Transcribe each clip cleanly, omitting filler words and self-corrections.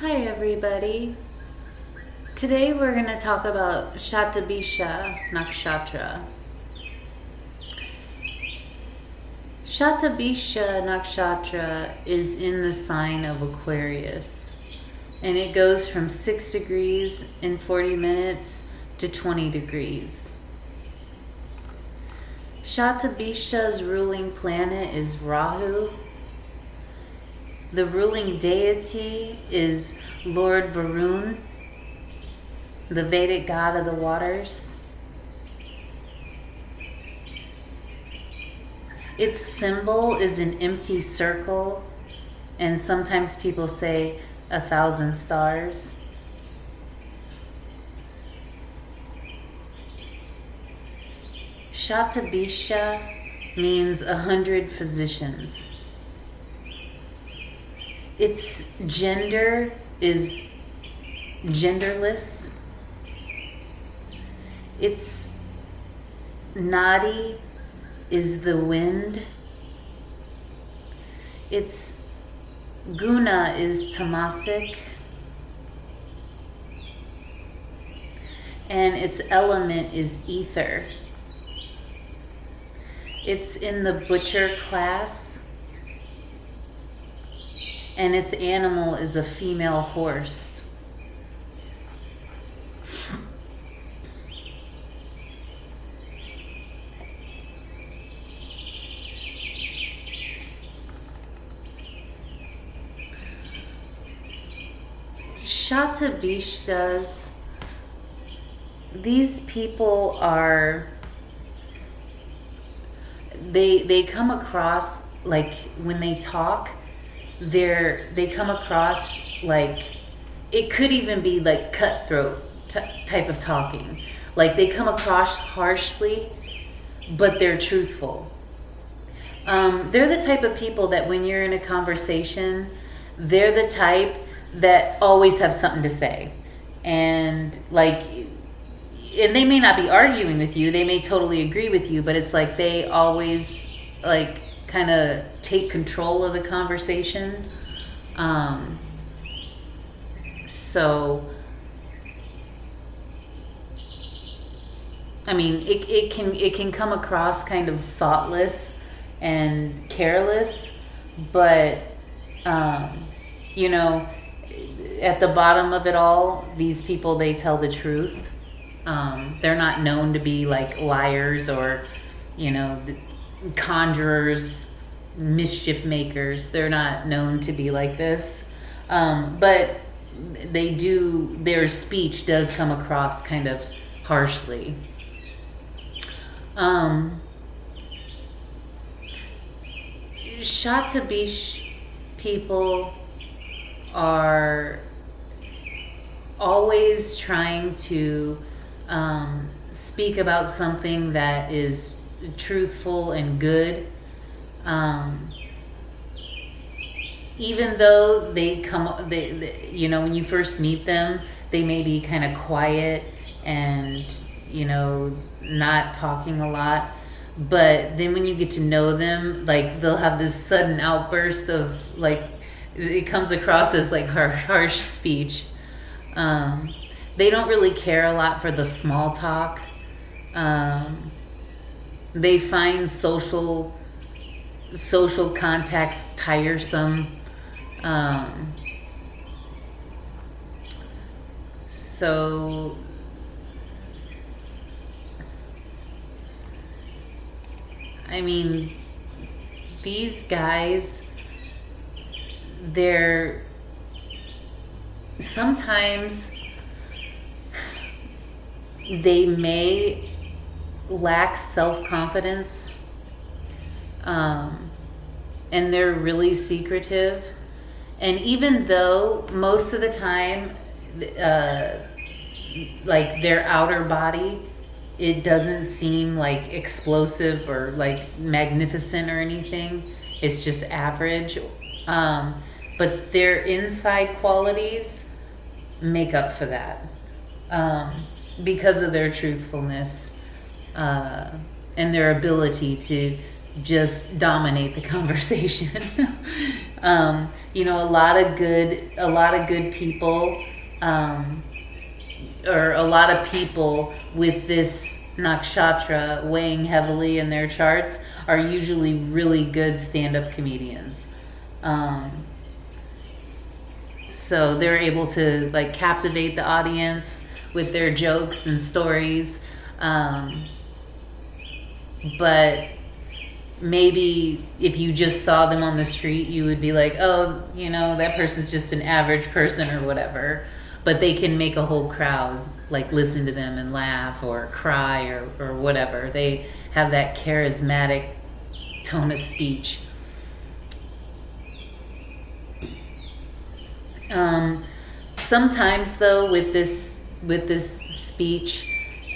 Hi everybody. Today we're going to talk about Shatabhisha Nakshatra. Shatabhisha Nakshatra is in the sign of Aquarius, and it goes from 6 degrees in 40 minutes to 20 degrees. Shatabhisha's ruling planet is Rahu. The ruling deity is Lord Varun, the Vedic god of the waters. Its symbol is an empty circle, and sometimes people say 1,000 stars. Shatabhisha means 100 physicians. Its gender is genderless. Its nadi is the wind. Its guna is tamasic. And its element is ether. It's in the butcher class. And its animal is a female horse. Shatabhishas, these people are, they come across, like when they talk, they come across like, it could even be like cutthroat type of talking. Like they come across harshly, but they're truthful. They're the type of people that when you're in a conversation, they're the type that always have something to say. And like, and they may not be arguing with you, they may totally agree with you, but it's like they always like kind of take control of the conversation. So I mean, it can come across kind of thoughtless and careless, but you know, at the bottom of it all, these people, they tell the truth. They're not known to be like liars or, you know, conjurers, mischief makers. They're not known to be like this, but they do, their speech does come across kind of harshly. Shatabhish people are always trying to speak about something that is truthful and good, even though they you know, when you first meet them, they may be kind of quiet and, you know, not talking a lot, but then when you get to know them, like they'll have this sudden outburst of like, it comes across as like harsh speech. They don't really care a lot for the small talk. They find social contacts tiresome. So I mean, these guys, they're sometimes, they may lack self-confidence, and they're really secretive. And even though most of the time, like their outer body, it doesn't seem like explosive or like magnificent or anything, it's just average, but their inside qualities make up for that, because of their truthfulness, and their ability just dominate the conversation. You know, a lot of good people, or a lot of people with this nakshatra weighing heavily in their charts are usually really good stand-up comedians. So they're able to like captivate the audience with their jokes and stories. But maybe if you just saw them on the street, you would be like, oh, you know, that person's just an average person or whatever. But they can make a whole crowd like listen to them and laugh or cry or whatever. They have that charismatic tone of speech. Sometimes though with this speech,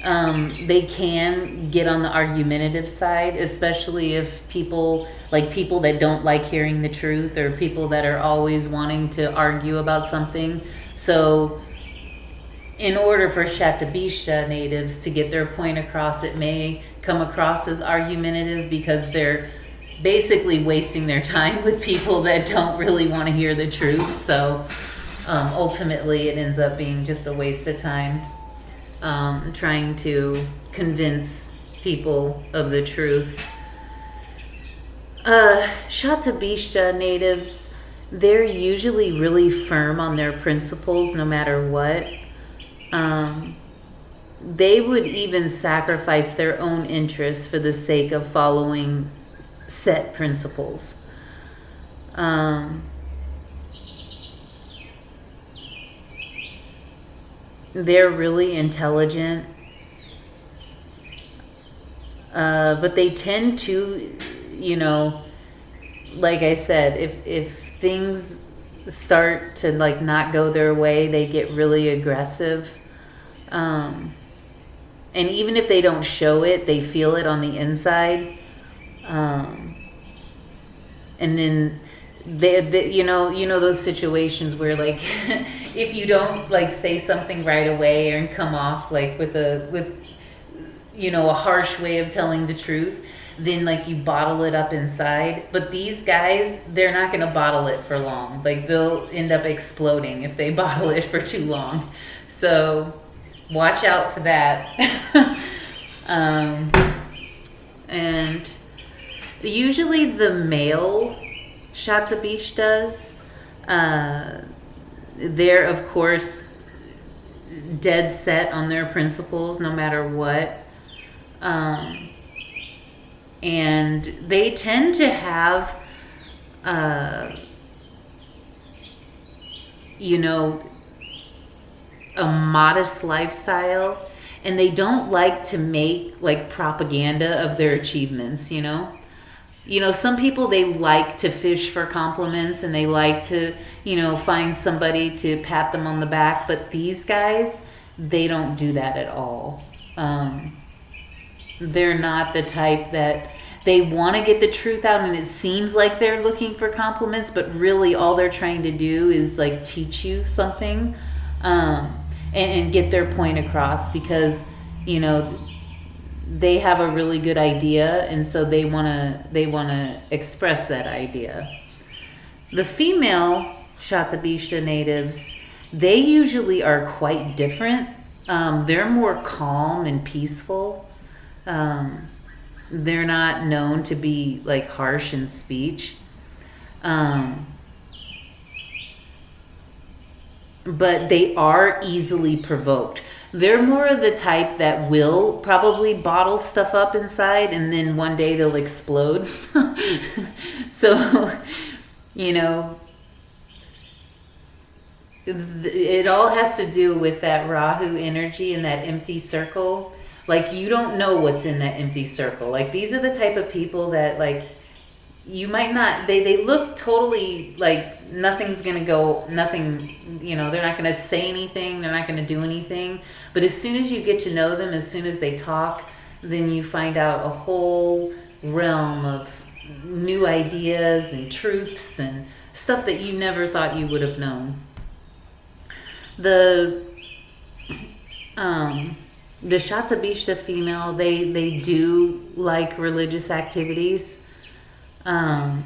they can get on the argumentative side, especially if people that don't like hearing the truth, or people that are always wanting to argue about something. So in order for Shatabhisha natives to get their point across, it may come across as argumentative because they're basically wasting their time with people that don't really want to hear the truth. So ultimately it ends up being just a waste of time, trying to convince people of the truth. Shatabhisha natives, they're usually really firm on their principles no matter what. They would even sacrifice their own interests for the sake of following set principles. They're really intelligent, but they tend to, you know, like I said, if things start to like not go their way, they get really aggressive. And even if they don't show it, they feel it on the inside. And then they you know those situations where like if you don't like say something right away and come off like with you know a harsh way of telling the truth, then like you bottle it up inside. But these guys, they're not going to bottle it for long. Like they'll end up exploding if they bottle it for too long. So watch out for that. And usually the male Shatabhishas, they're of course dead set on their principles no matter what. And they tend to have, you know, a modest lifestyle, and they don't like to make like propaganda of their achievements, you know. You know, some people, they like to fish for compliments and they like to, you know, find somebody to pat them on the back, but these guys, they don't do that at all. They're not the type that they want to get the truth out, and it seems like they're looking for compliments, but really all they're trying to do is like teach you something, and get their point across, because you know they have a really good idea, and so they want to express that idea. The female Shatabhisha natives, they usually are quite different. They're more calm and peaceful. They're not known to be like harsh in speech. But they are easily provoked. They're more of the type that will probably bottle stuff up inside and then one day they'll explode. So, you know, it all has to do with that Rahu energy and that empty circle. Like, you don't know what's in that empty circle. Like, these are the type of people that, like, you might not, they look totally like nothing's going to go, nothing, you know, they're not going to say anything, they're not going to do anything. But as soon as you get to know them, as soon as they talk, then you find out a whole realm of new ideas and truths and stuff that you never thought you would have known. The Shatabhisha female, they do like religious activities. Um,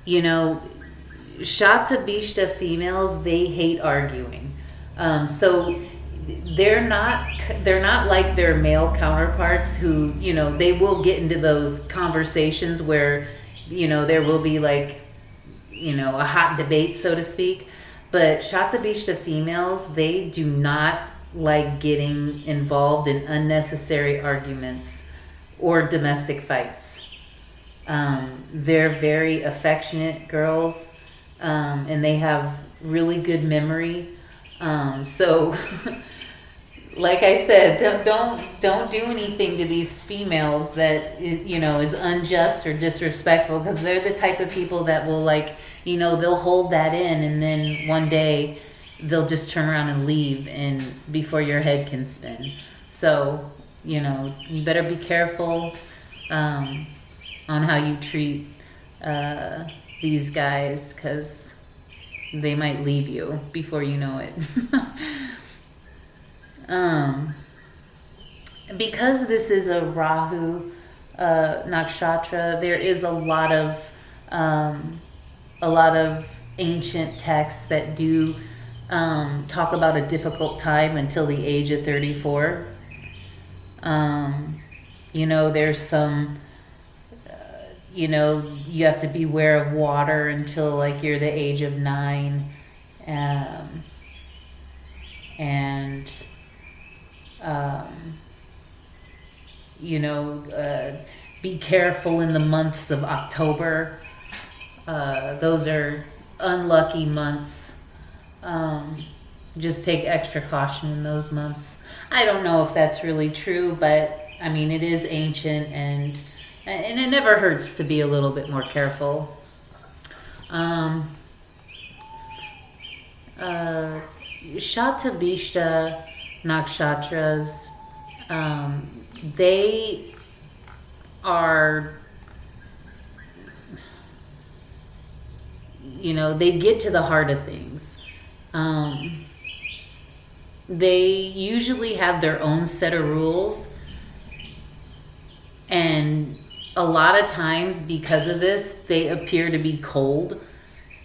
you know, Shatabhisha females, they hate arguing. So they're not like their male counterparts who, they will get into those conversations where, there will be like, a hot debate, so to speak. But Shatabishta females, they do not like getting involved in unnecessary arguments or domestic fights. They're very affectionate girls, and they have really good memory. So, like I said, don't do anything to these females that is unjust or disrespectful, because they're the type of people that will, like, they'll hold that in, and then one day they'll just turn around and leave, and before your head can spin. So you better be careful on how you treat these guys, because they might leave you before you know it. Because this is a Rahu nakshatra, there is a lot of ancient texts that do talk about a difficult time until the age of 34. There's some, you have to beware of water until like you're the age of 9. And be careful in the months of October. Those are unlucky months. Just take extra caution in those months. I don't know if that's really true, but I mean, it is ancient, and it never hurts to be a little bit more careful. Shatabishta nakshatras, they are, they get to the heart of things. They usually have their own set of rules, and a lot of times because of this, they appear to be cold,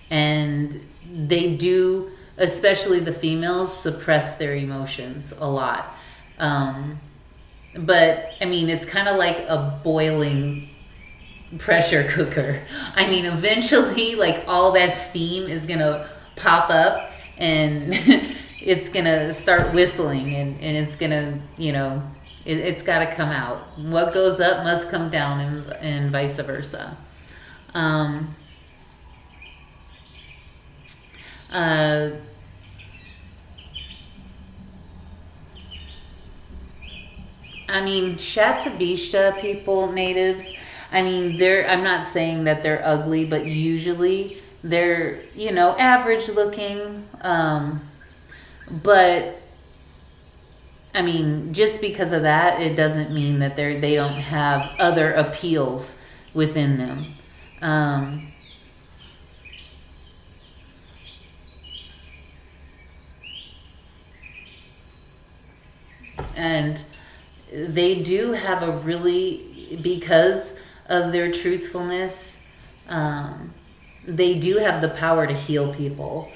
and they do, especially the females, suppress their emotions a lot. But I mean, it's kind of like a boiling pressure cooker. I mean, eventually, like, all that steam is gonna pop up, and it's gonna start whistling, and it's gonna, it's got to come out. What goes up must come down, and vice versa. I mean, Shatabishta people, natives, I mean, I'm not saying that they're ugly, but usually they're, average looking. But I mean, just because of that, it doesn't mean that they don't have other appeals within them. And they do have a really, because of their truthfulness, they do have the power to heal people,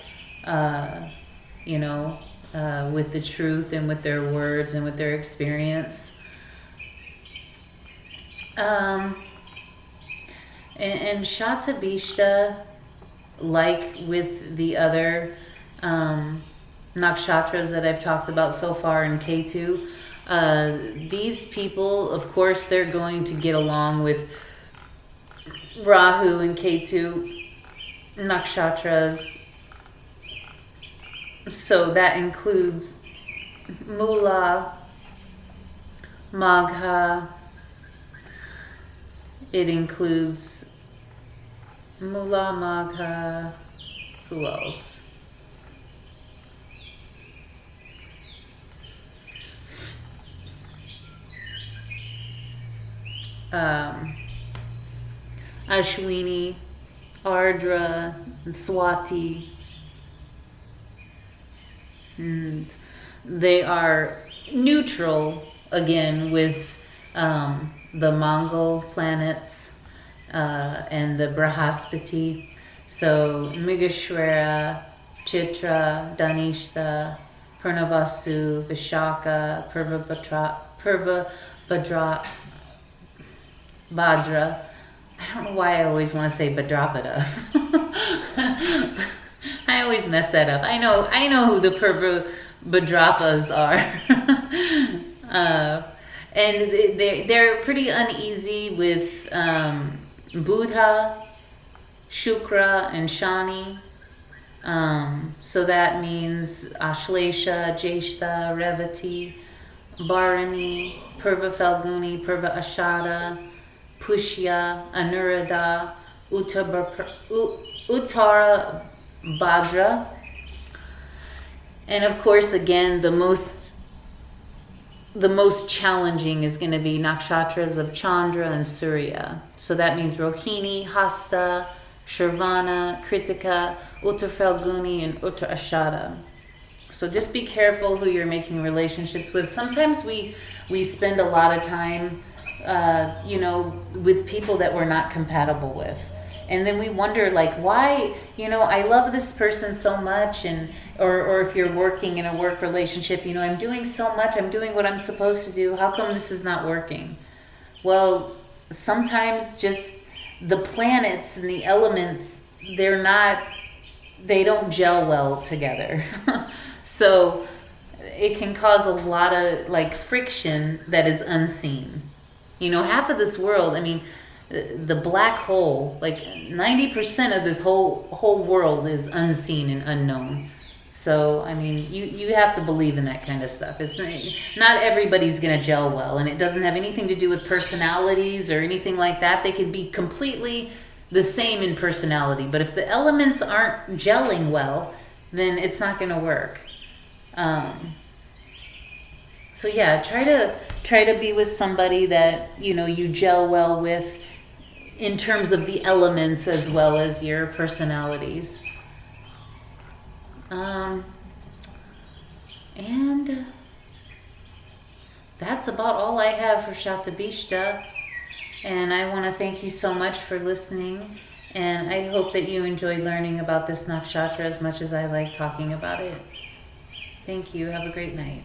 with the truth and with their words and with their experience. And Shatabishta, like with the other nakshatras that I've talked about so far in K2, these people, of course, they're going to get along with Rahu and K2 nakshatras. So that includes Mula, Magha. It includes Mula, Magha. Who else? Ashwini, Ardra, and Swati. And they are neutral, again, with the Mongol planets. and the Brahaspati. So Mrigashwara, Chitra, Danishta, Purnavasu, Vishaka, Purvabhadra, Bhadra. I don't know why I always want to say Bhadrapada. I always mess that up. I know who the Purvabhadrapas are. And they're pretty uneasy with Buddha, Shukra, and Shani. So that means Ashlesha, Jeshta, Revati, Bharani, Purva Falguni, Purva Ashada, Pushya, Anuradha, Uttara Bhadra. And of course, again, the most challenging is going to be nakshatras of Chandra and Surya. So that means Rohini, Hasta, Shravana, Kritika, Uttar Falguni, and Uttar Ashada. So just be careful who you're making relationships with. Sometimes we spend a lot of time, with people that we're not compatible with. And then we wonder, like, why, I love this person so much, or if you're working in a work relationship, I'm doing so much, I'm doing what I'm supposed to do, how come this is not working? Well, sometimes just the planets and the elements, they don't gel well together. So it can cause a lot of friction that is unseen. Half of this world, the black hole, 90% of this whole world is unseen and unknown. So, you have to believe in that kind of stuff. It's not everybody's going to gel well, and it doesn't have anything to do with personalities or anything like that. They can be completely the same in personality, but if the elements aren't gelling well, then it's not going to work. So yeah, try to be with somebody that you gel well with in terms of the elements as well as your personalities. And that's about all I have for Shatabhisha. And I want to thank you so much for listening. And I hope that you enjoyed learning about this nakshatra as much as I like talking about it. Thank you. Have a great night.